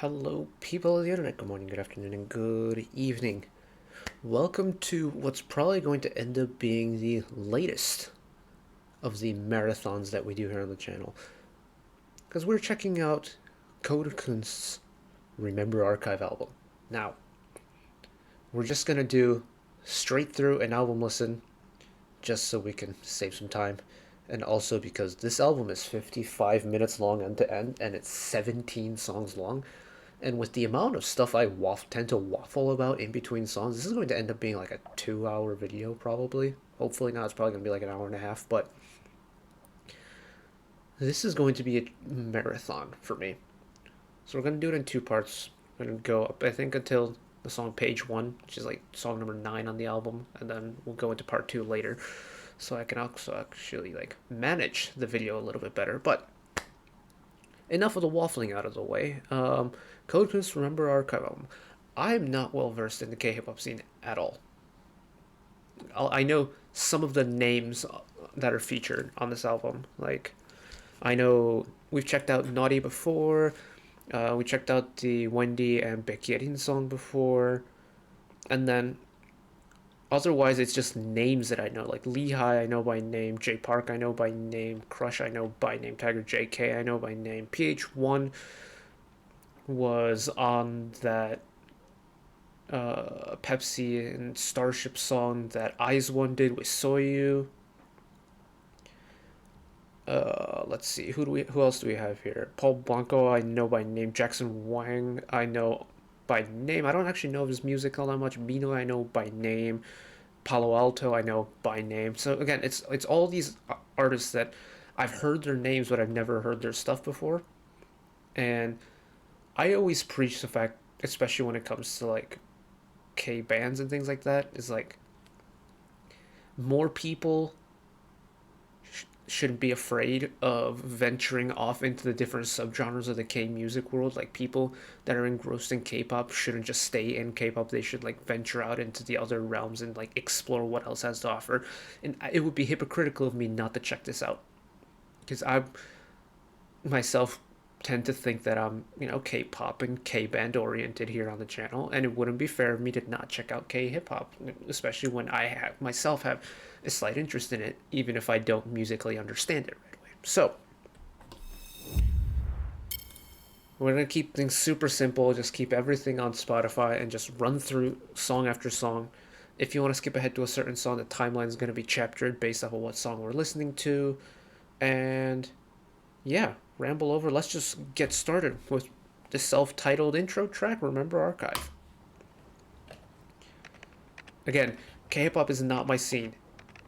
Hello, people of the internet. Good morning, good afternoon, and good evening. Welcome to what's probably going to end up being the latest of the marathons that we do here on the channel. Because we're checking out Kunst's Remember Archive album. Now, we're just going to do straight through an album listen just so we can save some time. And also because this album is 55 minutes long end to end, and it's 17 songs long. And with the amount of stuff I tend to waffle about in between songs, this is going to end up being like a 2-hour video probably. Hopefully not, it's probably going to be like an hour and a half, but this is going to be a marathon for me. So we're going to do it in two parts. We're going to go up, I think, until the song Page 1, which is like song number 9 on the album, and then we'll go into part 2 later. So I can also actually like manage the video a little bit better, but enough of the waffling out of the way. Kunst Remember Archive album. I am not well versed in the K-hip hop scene at all. I know some of the names that are featured on this album. Like, I know we've checked out Naughty before. We checked out the Wendy and Pt.1 song before. And then otherwise, it's just names that I know. Like Lehigh, I know by name. J Park, I know by name. Crush, I know by name. Tiger JK, I know by name. Pt.1 was on that Pepsi and Starship song that IZ*ONE did with Soyu. Let's see, who else do we have here? Paul Blanco, I know by name. Jackson Wang, I know by name. I don't actually know of his music all that much. Mino, I know by name. Palo Alto, I know by name. So again, it's all these artists that I've heard their names, but I've never heard their stuff before. And I always preach the fact, especially when it comes to like K bands and things like that, is like more people shouldn't be afraid of venturing off into the different subgenres of the K music world. Like, people that are engrossed in K-pop shouldn't just stay in K-pop. They should like venture out into the other realms and like explore what else has to offer. And it would be hypocritical of me not to check this out, because I myself tend to think that I'm, K-pop and K-band oriented here on the channel, and it wouldn't be fair of me to not check out K-hip-hop, especially when I myself have a slight interest in it, even if I don't musically understand it right away. So, we're going to keep things super simple, just keep everything on Spotify and just run through song after song. If you want to skip ahead to a certain song, the timeline is going to be chaptered based off of what song we're listening to, and yeah, ramble over. Let's just get started with the self-titled intro track, Remember Archive. Again, K-pop is not my scene.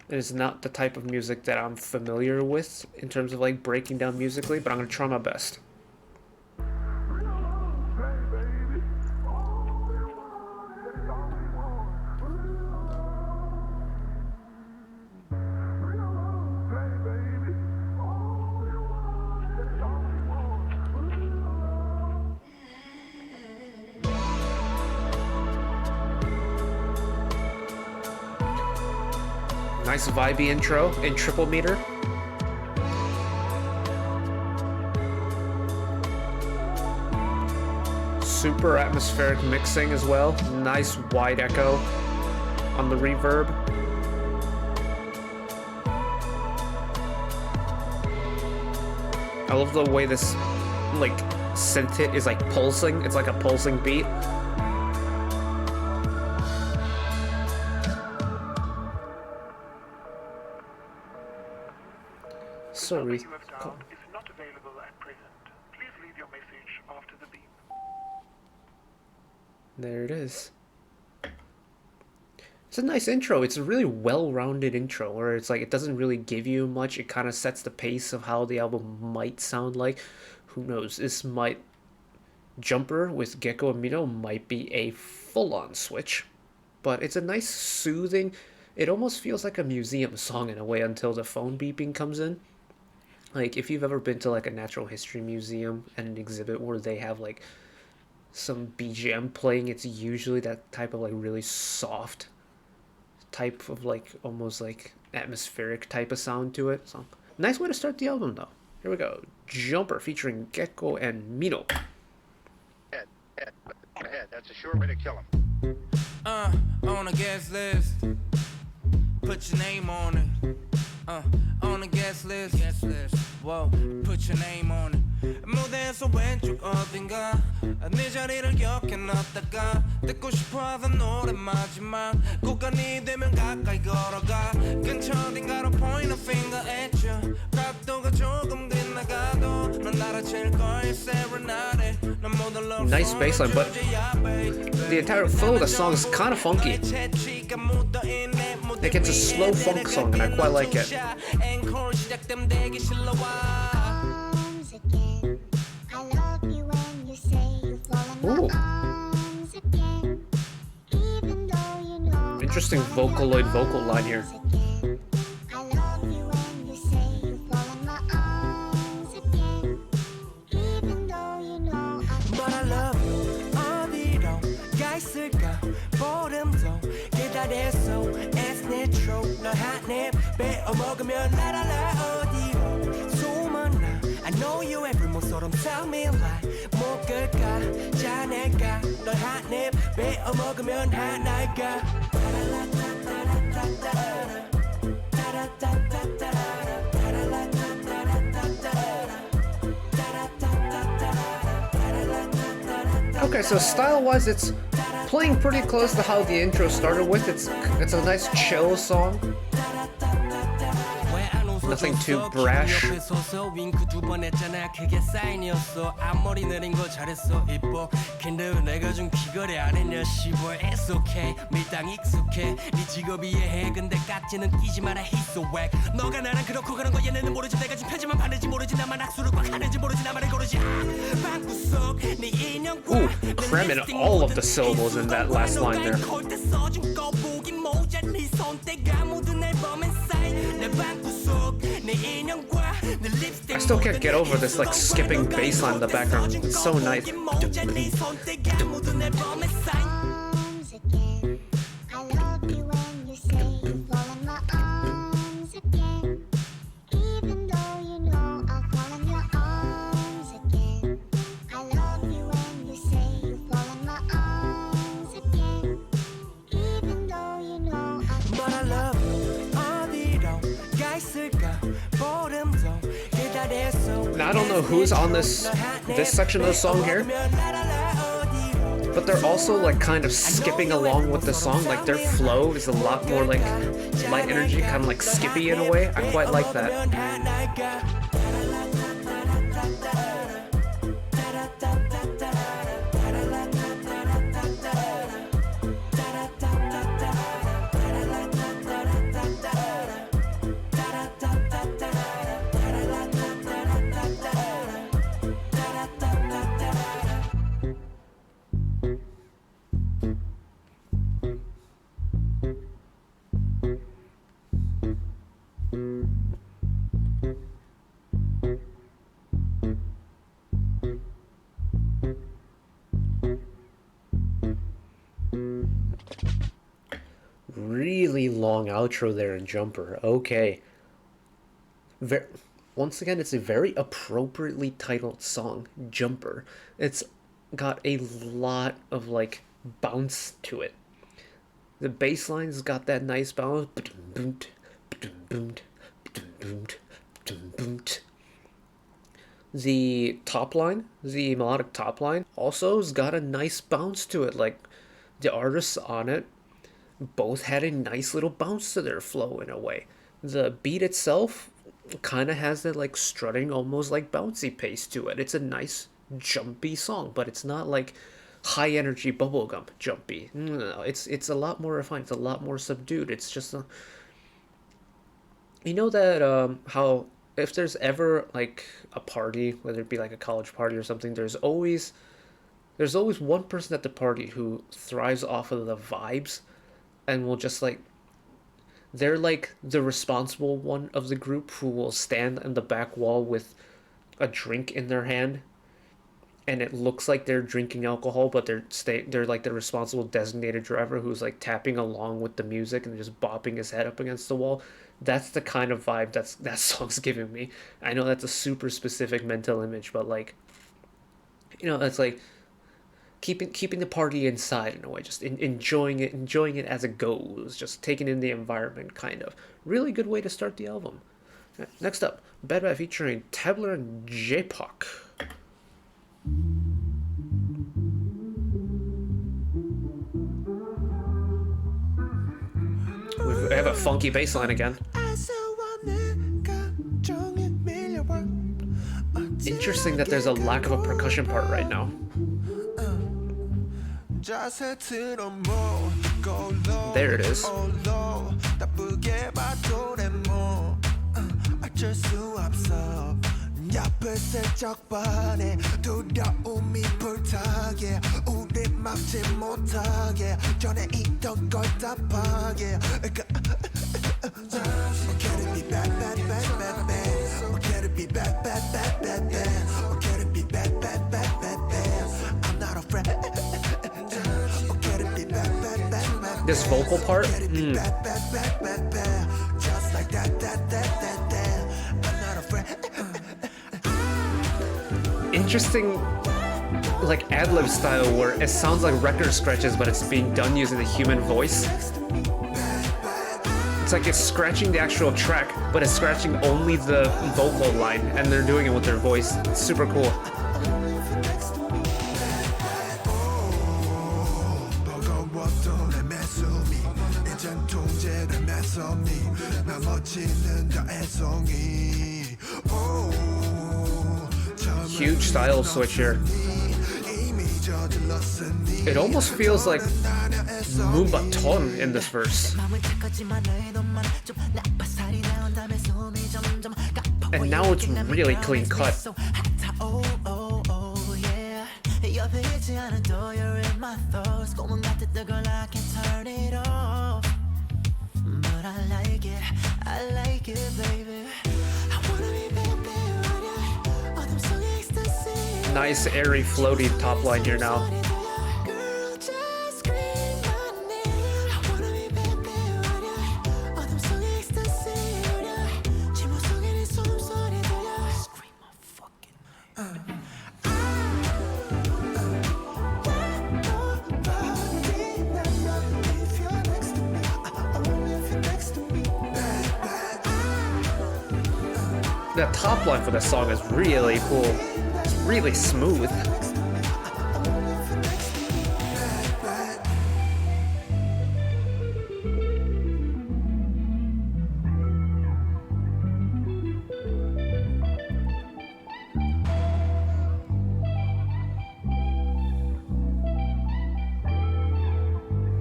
It is not the type of music that I'm familiar with in terms of like breaking down musically, but I'm going to try my best. Nice vibey intro in triple meter. Super atmospheric mixing as well. Nice wide echo on the reverb. I love the way this like synth hit is like pulsing. It's like a pulsing beat. Sorry. You have dialed is not available at present. Please leave your message after the beep. There it is. It's a nice intro. It's a really well-rounded intro where it's like it doesn't really give you much. It kind of sets the pace of how the album might sound like. Who knows? This might... Jumper with Gecko and Mino might be a full-on switch. But it's a nice, soothing... It almost feels like a museum song in a way until the phone beeping comes in. Like, if you've ever been to like a natural history museum and an exhibit where they have like some BGM playing, it's usually that type of like really soft type of like almost like atmospheric type of sound to it. So nice way to start the album though. Here we go. Jumper featuring Gecko and Mino. sure way to kill him. On a guest list. Put your name on it. On a guest list. Whoa, put your name on it. 무대에서 왼쪽 어딘가 네 자리를 기억해 놨다가 듣고 싶어 하던 노래 마지막 구간이 되면 가까이 걸어가 근처 어딘가로 point a finger at you 각도가 조금 빗나가도 넌 알아챌 거야 serenade 난 모든 love Nice bassline, but the entire flow of the song is kind of funky. Like it's a slow funk song and I quite like it. Ooh. Interesting Vocaloid vocal line here. I know you every 모처럼 tell me lie 못 끌까 자네가 널 한입 베어 먹으면 하나가 Okay, so style-wise, it's playing pretty close to how the intro started with. It's a nice chill song. Nothing too brash. 앞머리 내린 거 잘했어 이뻐 근데 왜 내가 좀 귀걸이 안 했냐 시보에 It's okay 밀당 익숙해 네 직업이 이해해 근데 깍지는 끼지 마라 He's so whack 너가 나랑 그렇고 그런 거 얘네는 모르지 내가 지금 편지만 받는지 모르지 나만 악수를 꽉 하는지 모르지 나만을 고르지 방구석 네 인형과 Ooh, cramming all of the syllables in that last line there. I still can't get over this like skipping bass line in the background. It's so nice. Now, I don't know who's on this section of the song here, but they're also like kind of skipping along with the song. Like their flow is a lot more like light energy, kind of like skippy in a way. I quite like that. Really long outro there in Jumper. Okay. Once again, it's a very appropriately titled song, Jumper. It's got a lot of like bounce to it. The bass line's got that nice bounce. The top line, the melodic top line, also has got a nice bounce to it. Like the artists on it both had a nice little bounce to their flow in a way. The beat itself kind of has that like strutting, almost like bouncy pace to it. It's a nice jumpy song, but it's not like high energy bubblegum jumpy. No, it's a lot more refined. It's a lot more subdued. It's just a, you know that how if there's ever like a party, whether it be like a college party or something, there's always one person at the party who thrives off of the vibes and will just like, they're like the responsible one of the group who will stand in the back wall with a drink in their hand, and it looks like they're drinking alcohol, but they're like the responsible designated driver who's like tapping along with the music and just bopping his head up against the wall. That's the kind of vibe that song's giving me. I know that's a super specific mental image, but like, you know, it's like keeping the party inside in a way, just enjoying it as it goes, just taking in the environment, kind of. Really good way to start the album. Next up, Bad Bad featuring Tabler and J-Pop. We have a funky bass line again. Interesting that there's a lack of a percussion part right now. There it is. This vocal part, interesting, like ad-lib style where it sounds like record scratches, but it's being done using the human voice. It's like it's scratching the actual track, but it's scratching only the vocal line, and they're doing it with their voice. It's super cool. Huge style switch here. It almost feels like Moonbaton in this verse. And now it's really clean cut. I like it, baby. Nice airy floaty top line here now. The top line for this song is really cool. It's really smooth.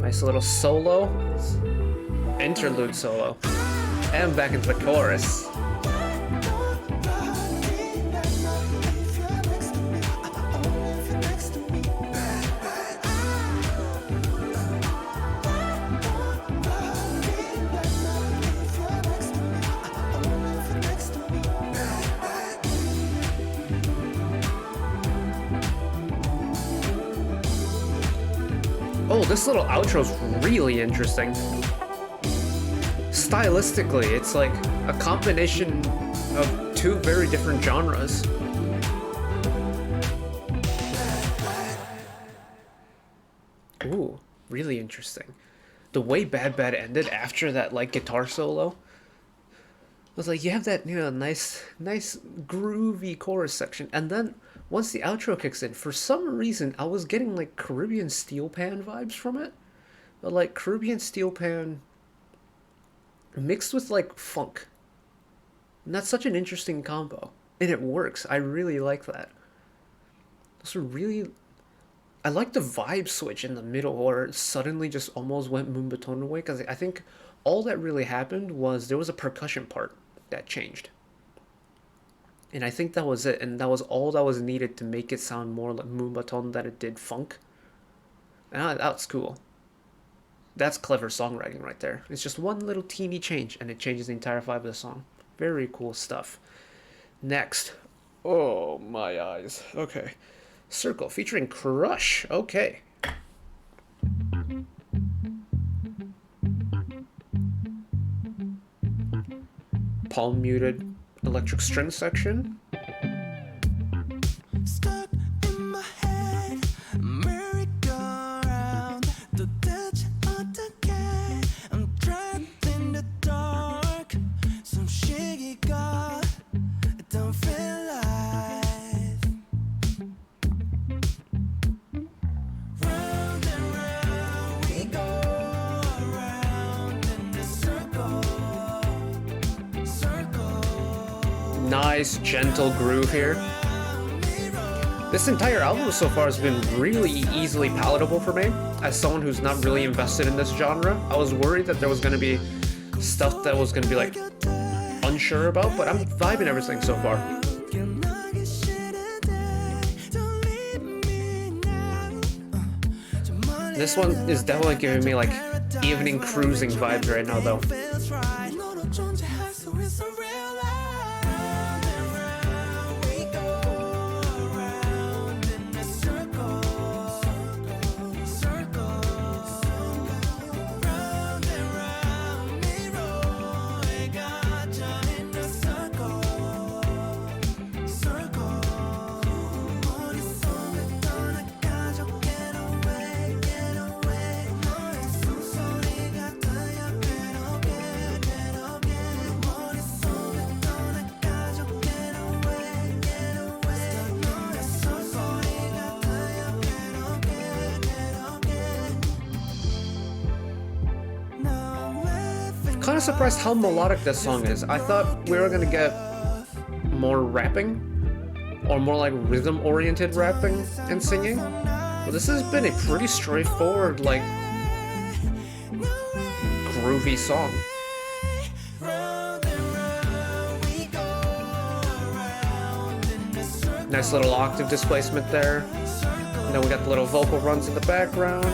Nice little solo, interlude solo, and back into the chorus. Oh, this little outro's really interesting. Stylistically, it's like a combination of two very different genres. Ooh, really interesting. The way Bad Bad ended after that like guitar solo, I was like, you have that, you know, nice groovy chorus section, and then once the outro kicks in, for some reason I was getting like Caribbean Steel Pan vibes from it, but like Caribbean Steel Pan mixed with like funk, and that's such an interesting combo, and it works. I really like that. Also, really, I like the vibe switch in the middle where it suddenly just almost went Moonbaton away, because I think all that really happened was there was a percussion part that changed. And I think that was it, and that was all that was needed to make it sound more like Moonbaton than it did funk. And that's cool. That's clever songwriting right there. It's just one little teeny change, and it changes the entire vibe of the song. Very cool stuff. Next. Oh, my eyes. Okay. Circle featuring Crush. Okay. Palm muted electric string section. Stuck in my head, mirror nice, gentle groove here. This entire album so far has been really easily palatable for me. As someone who's not really invested in this genre, I was worried that there was going to be stuff that was going to be like unsure about, but I'm vibing everything so far. This one is definitely giving me like evening cruising vibes right now though. Kind of surprised how melodic this song is. I thought we were gonna get more rapping, or more like rhythm-oriented rapping and singing. But this has been a pretty straightforward, like, groovy song. Nice little octave displacement there. And then we got the little vocal runs in the background.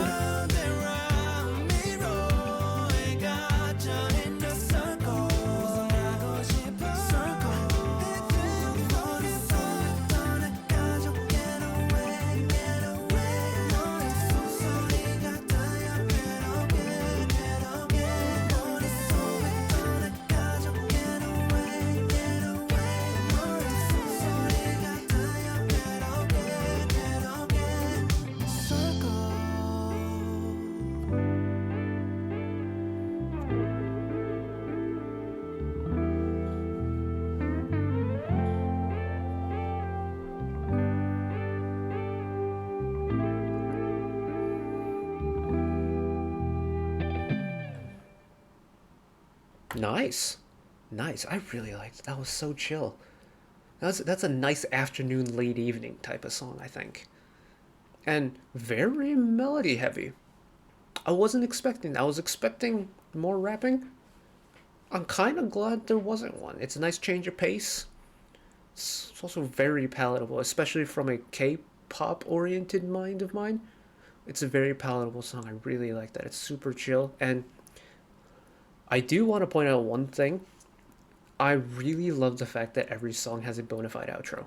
Nice. Nice. I really liked it. That was so chill. That's a nice afternoon, late evening type of song, I think. And very melody heavy. I wasn't expecting that. I was expecting more rapping. I'm kind of glad there wasn't one. It's a nice change of pace. It's also very palatable, especially from a K-pop oriented mind of mine. It's a very palatable song. I really like that. It's super chill. And I do want to point out one thing. I really love the fact that every song has a bona fide outro.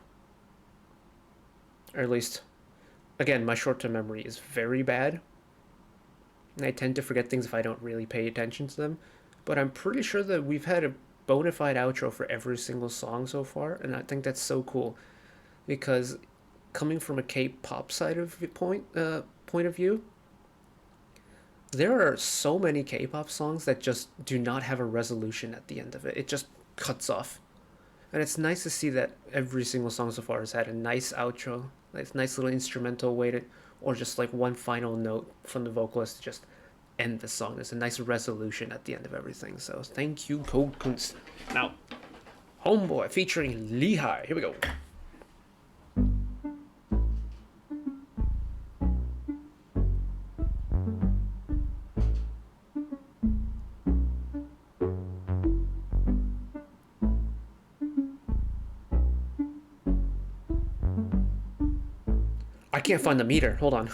Or at least, again, my short-term memory is very bad. And I tend to forget things if I don't really pay attention to them. But I'm pretty sure that we've had a bona fide outro for every single song so far. And I think that's so cool. Because coming from a K-pop side of point of view, there are so many K-pop songs that just do not have a resolution at the end of it. It just cuts off. And it's nice to see that every single song so far has had a nice outro, like nice little instrumental way to, or just like one final note from the vocalist to just end the song. There's a nice resolution at the end of everything. So thank you, Kunst. Now, Homeboy featuring Lehigh. Here we go. I can't find the meter. Hold on.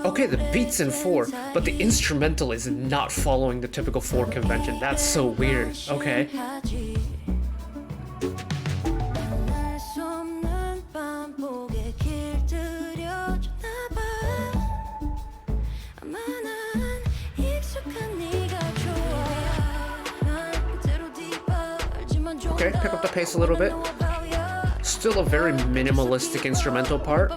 Okay, the beat's in 4, but the instrumental is not following the typical 4 convention. That's so weird. Okay. Okay, pick up the pace a little bit. Still a very minimalistic instrumental part.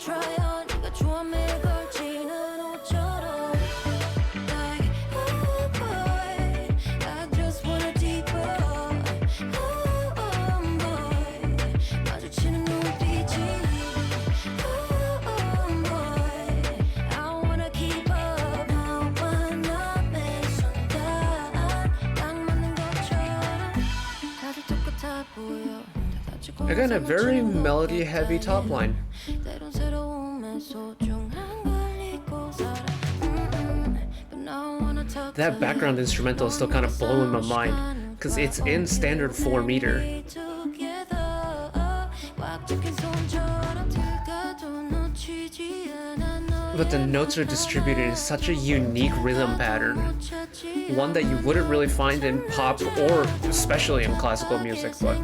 try on 네가 좋아 매일 걸치는 옷처럼 Like oh boy I just wanna deeper oh boy 마주치는 눈빛이 oh boy I wanna keep up 나와 너의 순간 딱 맞는 것처럼 다들 똑같아 보여 Again, a very melody-heavy top line. That background instrumental is still kind of blowing my mind, because it's in standard 4 meter. But the notes are distributed in such a unique rhythm pattern. One that you wouldn't really find in pop or especially in classical music, but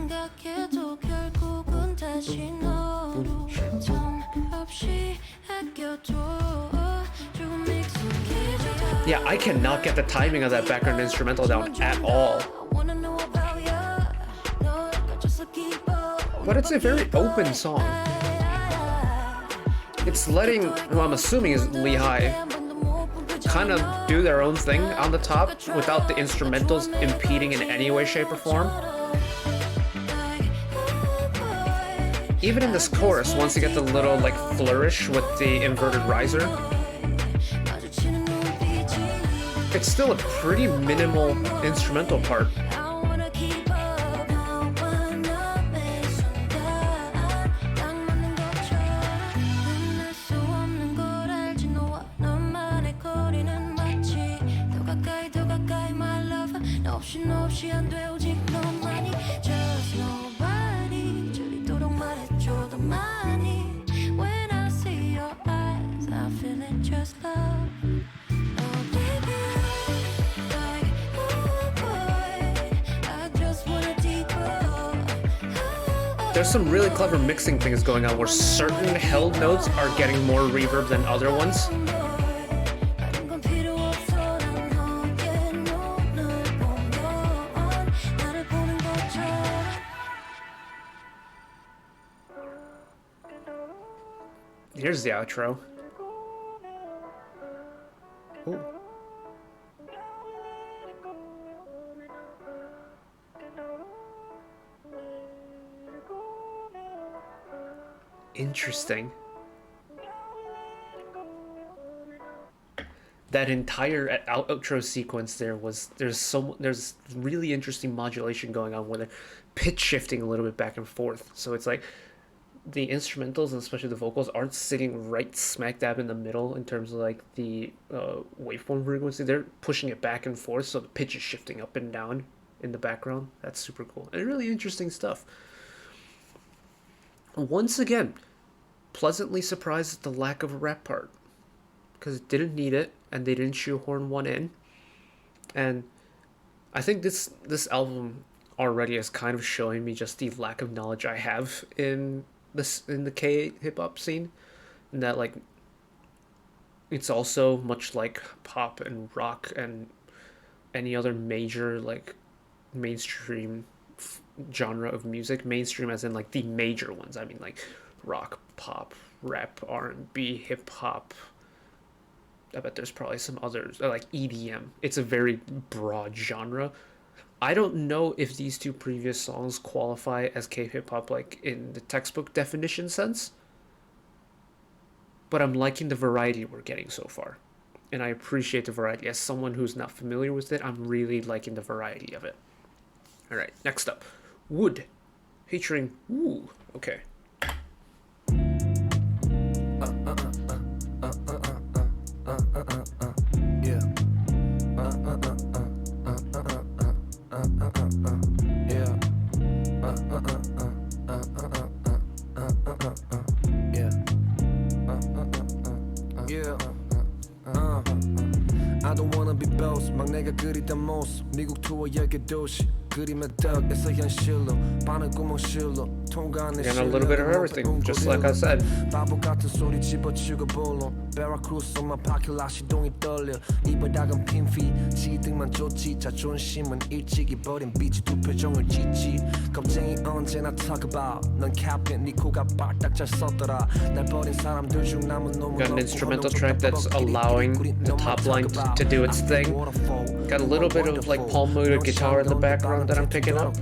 yeah, I cannot get the timing of that background instrumental down at all. But it's a very open song. It's letting, who I'm assuming is Lehigh, kind of do their own thing on the top without the instrumentals impeding in any way, shape, or form. Even in this chorus, once you get the little like flourish with the inverted riser, it's still a pretty minimal instrumental part. There's some really clever mixing things going on where certain held notes are getting more reverb than other ones. Here's the outro. Ooh. Interesting. That entire outro sequence there's really interesting modulation going on where they're pitch shifting a little bit back and forth. So it's like the instrumentals and especially the vocals aren't sitting right smack dab in the middle in terms of like the waveform frequency. They're pushing it back and forth, so the pitch is shifting up and down in the background. That's super cool and really interesting stuff. Once again, pleasantly surprised at the lack of a rap part, because it didn't need it and they didn't shoehorn one in. And I think this album already is kind of showing me just the lack of knowledge I have in the K hip hop scene, and that like it's also much like pop and rock and any other major like mainstream genre of music. Mainstream as in like the major ones. I mean like rock, pop, rap, R&B, hip hop. I bet there's probably some others, like EDM. It's a very broad genre. I don't know if these two previous songs qualify as K-hip hop like in the textbook definition sense, but I'm liking the variety we're getting so far, and I appreciate the variety. As someone who's not familiar with it, I'm really liking the variety of it. All right, next up, Woode, featuring Woo. Okay. I don't wanna be boss 막 내가 그리던 모습 미국 투어 10개 도시 Again, a little bit of everything, just like I said. Got an instrumental track that's allowing the top line to do its thing. Got a little bit of like palm muted guitar in the background that I'm picking up.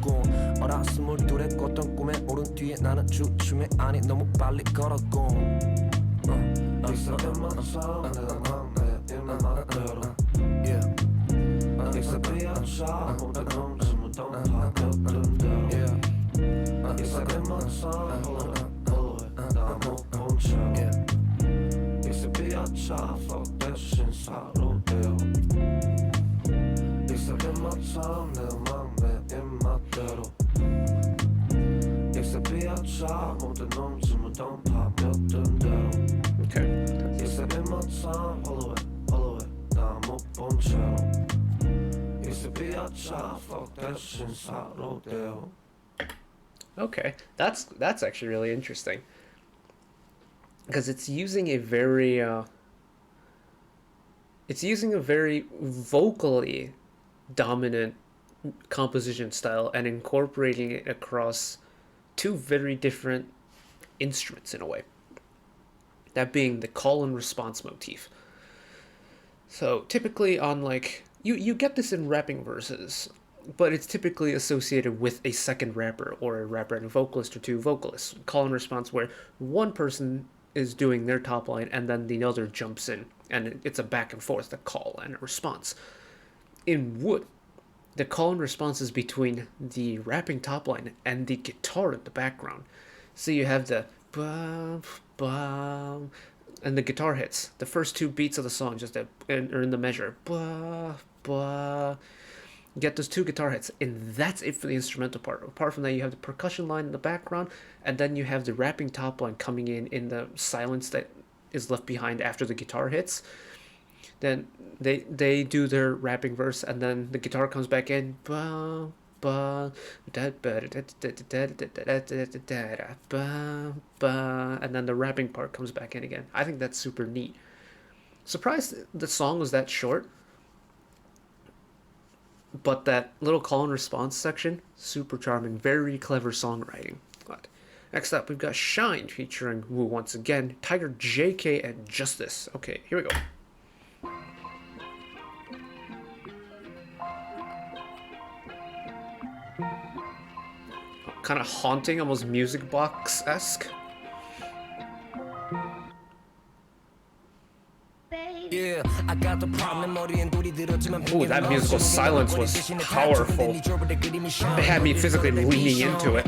Okay, that's actually really interesting, because it's using a very vocally dominant composition style and incorporating it across two very different instruments in a way. That being the call and response motif. So typically on like you get this in rapping verses, but it's typically associated with a second rapper or a rapper and a vocalist or two vocalists. Call and response where one person is doing their top line and then the other jumps in, and it's a back and forth, a call and a response. In Woode, the call and response is between the rapping top line and the guitar in the background. So you have the bum, bum, and the guitar hits. The first two beats of the song just are in the measure. Blah, blah. You get those two guitar hits, and that's it for the instrumental part. Apart from that, you have the percussion line in the background, and then you have the rapping top line coming in the silence that is left behind after the guitar hits. Then they do their rapping verse, and then the guitar comes back in. Ba, ba, da, ba, da, da, da, da, da, ba, ba, and then the rapping part comes back in again. I think that's super neat. Surprised the song was that short, but that little call and response section, super charming, very clever songwriting. But next up, we've got Shine featuring Wu once again, Tiger JK and Justice. Okay, here we go. Kind of haunting, almost music box-esque. Yeah, I got the problem. Ooh, that musical silence was powerful. It had me physically leaning into it.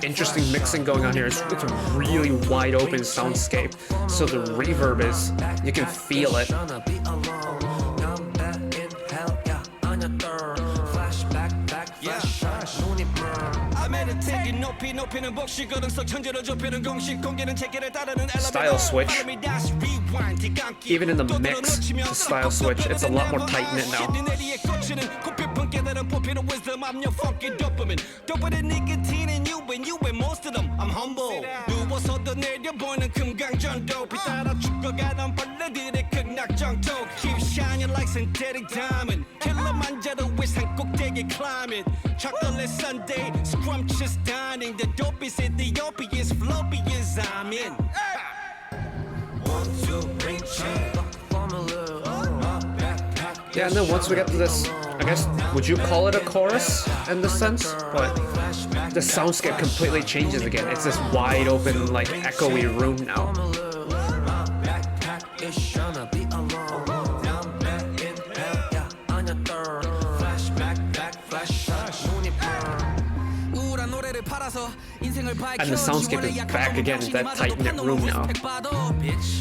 Interesting mixing going on here. It's a really wide open soundscape, so the reverb is, you can feel it. Style switch. Even in the mix, the style switch, it's a lot more tight in it now. I'm humble. 누워서도 내려보는 금강전도 비따라 죽어가던 벌레들의 극락정토. Keep shining like synthetic diamond. 킬러만자로의 산꼭대기 climate. Chocolate Sunday, scrumptious dining. The dopest Ethiopians, floppiest I'm in. 1, 2, 3, Yeah, and then once we get to this, I guess, would you call it a chorus in this sense? But the soundscape completely changes again. It's this wide open, like, echoey room now. And the soundscape is back again in that tight-knit room now.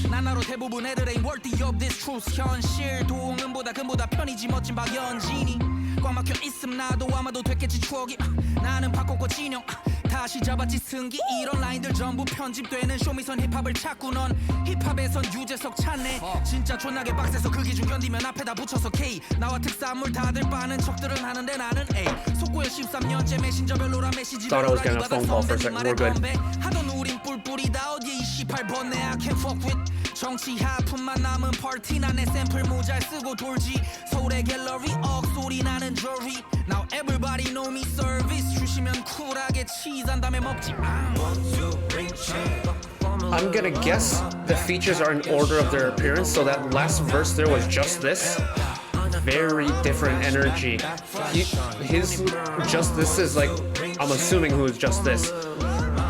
나나로 대부분 애들 ain't worthy of this truth 현실 도움은보다 근보다 편이지 멋진 박연진이 꽉 막혀 있음 나도 아마도 됐겠지 추억이 나는 바꿨고 진영 다시 잡았지 승기 이런 라인들 전부 편집되는 쇼미선 힙합을 찾고 넌 힙합에선 유재석 찾네 진짜 존나게 빡세서 그 기준 견디면 앞에다 붙여서 K 나와 특산물 다들 빠는 척들은 하는데 나는 A 속고에 13년째 메신저 별로라 메시지 Thought I was getting a phone call for a second. We're good. 하던 우린 뿔뿔이다 어디에 28번에 I can't fuck with 정치 하품만 남은 파티 나내 샘플 모잘 쓰고 돌지 서울의 갤러리 억소리 나는 jury Now everybody know me service 주시면 쿨하게 치즈한 다음에 먹지 I'm gonna guess the features are in order of their appearance, so that last verse there was just this. Very different energy. His just this is like, I'm assuming who is just this.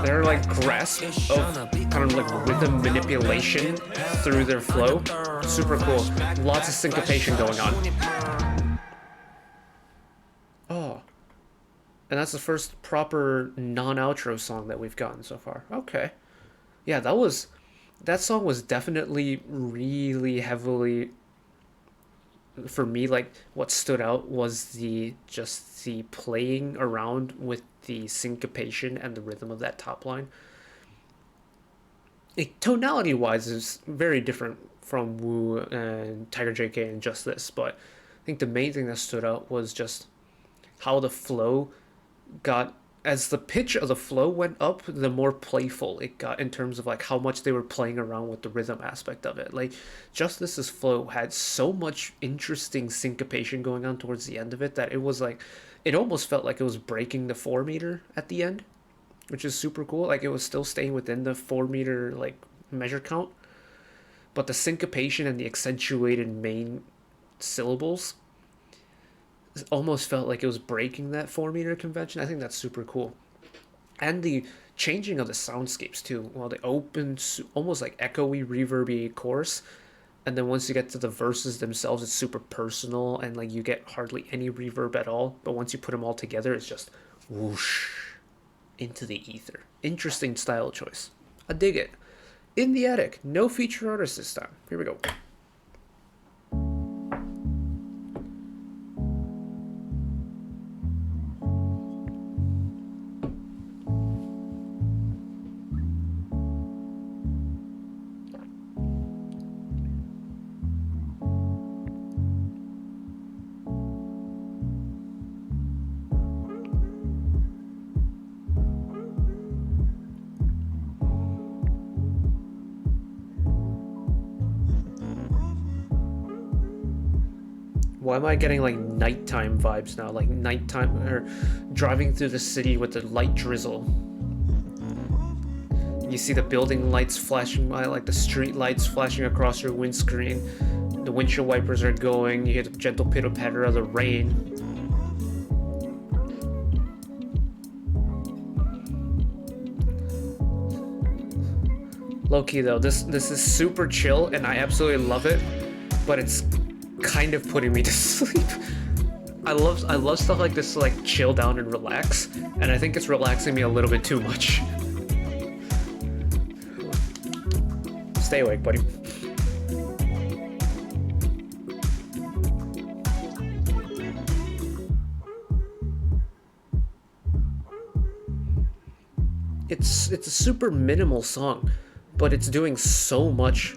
They're like grasp of kind of like rhythm manipulation through their flow. Super cool. Lots of syncopation going on. Oh. And that's the first proper non-outro song that we've gotten so far. Okay. Yeah, that song was definitely really heavily, for me, like what stood out was the playing around with the syncopation and the rhythm of that top line. Tonality wise is very different from Woo and Tiger JK and Just This, but I think the main thing that stood out was just how the flow got, as the pitch of the flow went up, the more playful it got in terms of like how much they were playing around with the rhythm aspect of it. Like Just This's flow had so much interesting syncopation going on towards the end of it that it was like, it almost felt like it was breaking the 4 meter at the end, which is super cool. Like it was still staying within the 4 meter like measure count, but the syncopation and the accentuated main syllables almost felt like it was breaking that 4 meter convention. I think that's super cool. And the changing of the soundscapes too. Well, they open almost like echoey, reverby chorus, and then once you get to the verses themselves, it's super personal and like you get hardly any reverb at all. But once you put them all together, it's just whoosh into the ether. Interesting style choice. I dig it. In the Attic, no feature artist this time. Here we go. Why am I getting like nighttime vibes now? Like nighttime, or driving through the city with the light drizzle. You see the building lights flashing by, like the street lights flashing across your windscreen. The windshield wipers are going. You hear the gentle pitter-patter of the rain. Low-key though, this is super chill and I absolutely love it, but it's kind of putting me to sleep. I love stuff like this to like chill down and relax, and I think it's relaxing me a little bit too much. Stay awake, buddy. It's a super minimal song, but it's doing so much.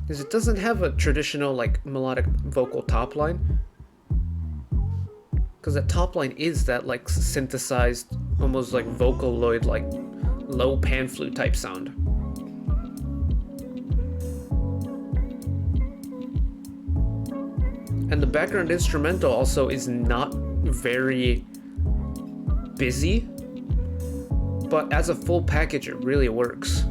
Because it doesn't have a traditional like melodic vocal top line. Because that top line is that like synthesized, almost like Vocaloid, like low pan flute type sound. And the background instrumental also is not very busy, but as a full package it really works.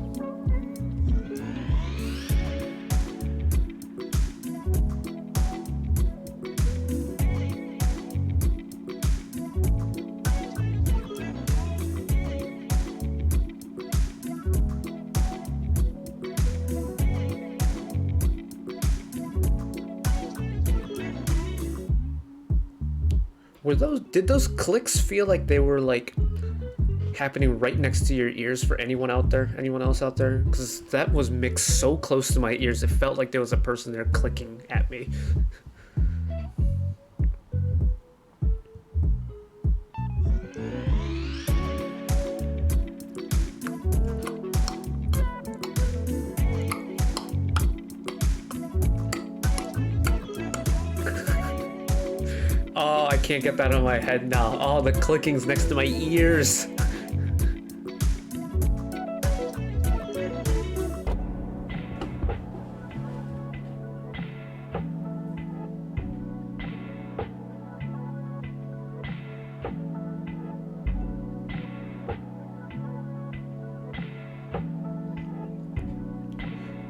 Did those clicks feel like they were like happening right next to your ears for anyone else out there, because that was mixed so close to my ears it felt like there was a person there clicking at me. Oh, I can't get that out of my head now. Oh, the clicking's next to my ears.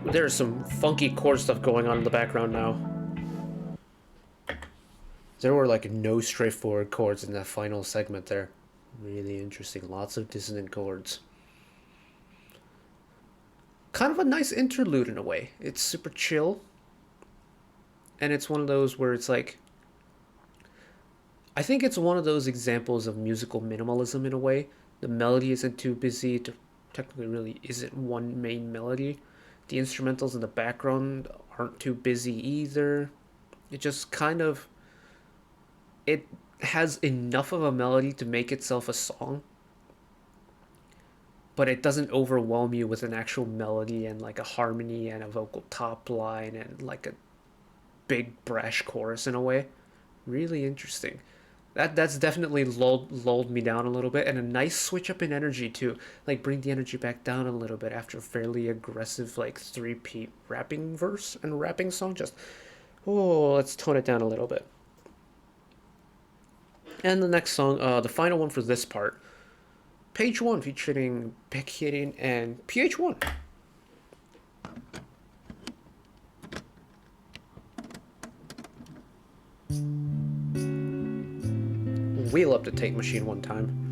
There's some funky chord stuff going on in the background now. There were like no straightforward chords in that final segment there. Really interesting. Lots of dissonant chords. Kind of a nice interlude in a way. It's super chill. And it's one of those where it's like... I think it's one of those examples of musical minimalism in a way. The melody isn't too busy. There technically really isn't one main melody. The instrumentals in the background aren't too busy either. It just kind of... It has enough of a melody to make itself a song, but it doesn't overwhelm you with an actual melody and like a harmony and a vocal top line and like a big brash chorus in a way. Really interesting. That's definitely lulled me down a little bit, and a nice switch up in energy too. Like bring the energy back down a little bit after a fairly aggressive like 3-beat rapping verse and rapping song. Just, oh, let's tone it down a little bit. And the next song, the final one for this part, Pt.1 featuring Pt.1 and Pt.1. Wheel up the tape machine one time.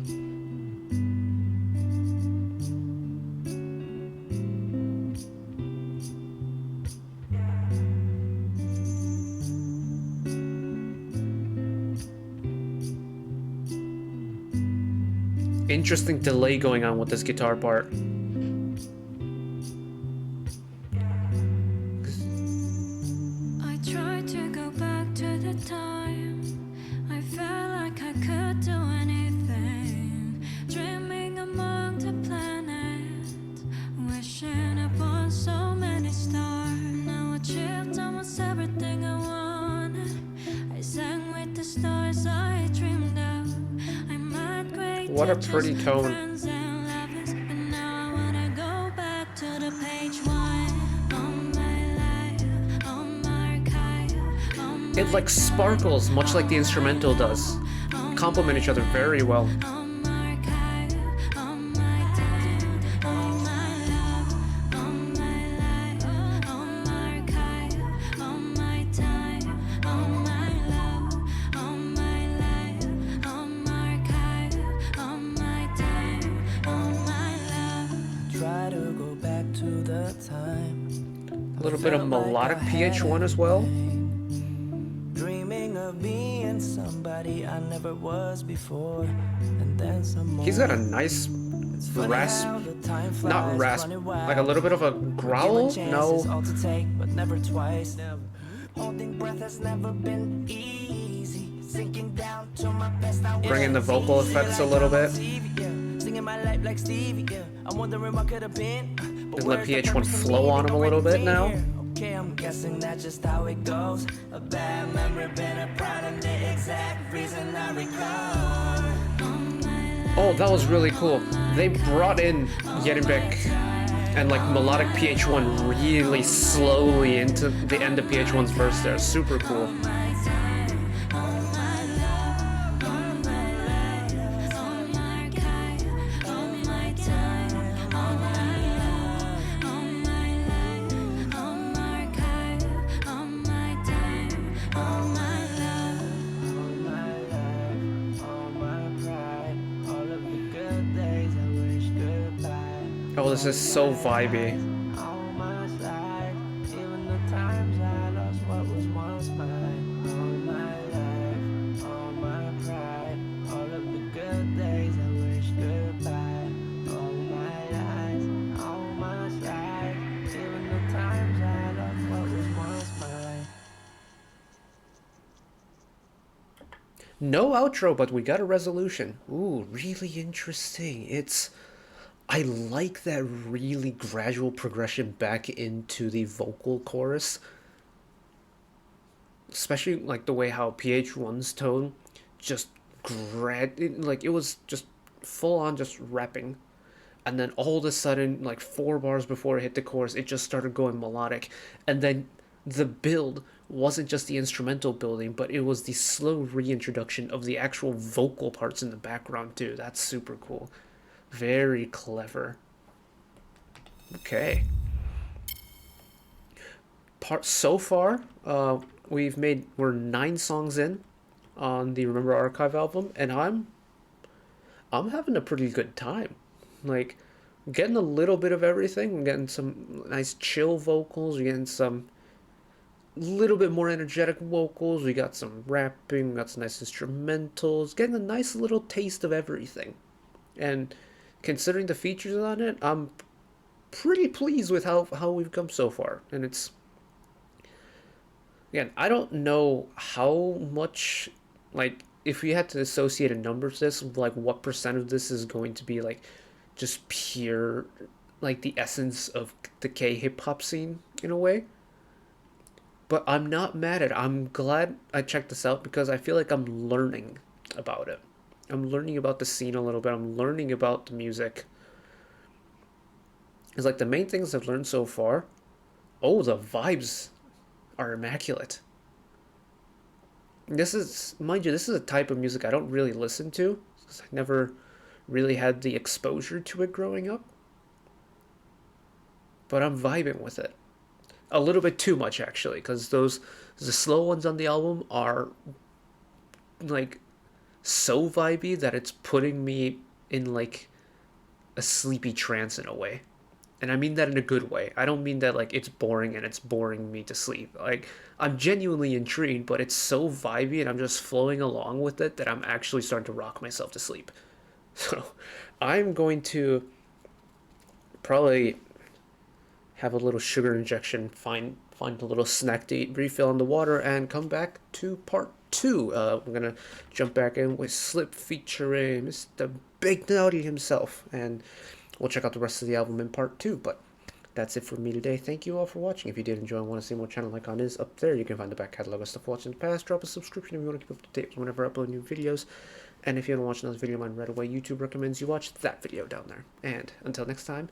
Interesting delay going on with this guitar part. I tried to go back to the time I felt like I could do anything, dreaming among the planets, wishing upon so many stars. Now I achieved almost everything I wanted. I sang with the stars I dreamed of. I met great What a pretty tone. friends and lovers, and now I wanna go back to the Pt.1. On my life, on my archive, on my It like sparkles, much like the instrumental does. Complement each other very well. on my archive, on my time, on my love, on my life, on my archive, on my time, on my love, on my life, on my archive, on my time, on my love. Try to go back to the time. A little bit of melodic Pt.1 as well. Dreaming of being somebody I never was before. And then some more. He's got a nice rasp, not rasp, like a little bit of a growl? No. But never twice. Holding breath has never been easy. Sinking down to my best. Bring in the vocal effects a little bit. Singing my life like Stevie, yeah. I'm wondering what could have been. And let Pt.1 flow on him a little bit now. Okay, I'm guessing that's just how it goes. A bad memory, been a problem, the exact reason I recall. Oh, that was really cool. They brought in Yerenbeck and like melodic Pt.1 really slowly into the end of Pt.1's verse there. Super cool. Oh, this is so vibey. All of the good days I wish goodbye. No outro, but we got a resolution. Ooh, really interesting. I like that really gradual progression back into the vocal chorus, especially like the way how Pt.1's tone just like it was just full on just rapping, and then all of a sudden, like 4 bars before it hit the chorus, it just started going melodic, and then the build wasn't just the instrumental building, but it was the slow reintroduction of the actual vocal parts in the background too. That's super cool. Very clever. Okay. So far, we're 9 songs in on the Remember Archive album, and I'm having a pretty good time. Like, getting a little bit of everything. I'm getting some nice chill vocals. We're getting some little bit more energetic vocals. We got some rapping. We got some nice instrumentals. Getting a nice little taste of everything. And considering the features on it, I'm pretty pleased with how we've come so far. And it's, again, I don't know how much, like, if we had to associate a number to this, like what percent of this is going to be like just pure, like the essence of the K hip hop scene in a way. But I'm not mad at it. I'm glad I checked this out because I feel like I'm learning about it. I'm learning about the scene a little bit. I'm learning about the music. It's like the main things I've learned so far. Oh, the vibes are immaculate. This is, mind you, this is a type of music I don't really listen to because I never really had the exposure to it growing up. But I'm vibing with it. A little bit too much, actually, because the slow ones on the album are like so vibey that it's putting me in like a sleepy trance in a way. And I mean that in a good way. I don't mean that like it's boring and it's boring me to sleep. Like, I'm genuinely intrigued, but it's so vibey and I'm just flowing along with it that I'm actually starting to rock myself to sleep. So I'm going to probably have a little sugar injection, find a little snack to eat, refill on the water, and come back to part 2. We're gonna jump back in with Slip featuring Mr. Big Naughty himself, and we'll check out the rest of the album in part 2. But that's it for me today. Thank you all for watching. If you did enjoy and want to see more, channel icon is up there. You can find the back catalog of stuff watched in the past. Drop a subscription if you want to keep up to date whenever I upload new videos. And if you want to watch another video of mine right away, YouTube recommends you watch that video down there. And until next time,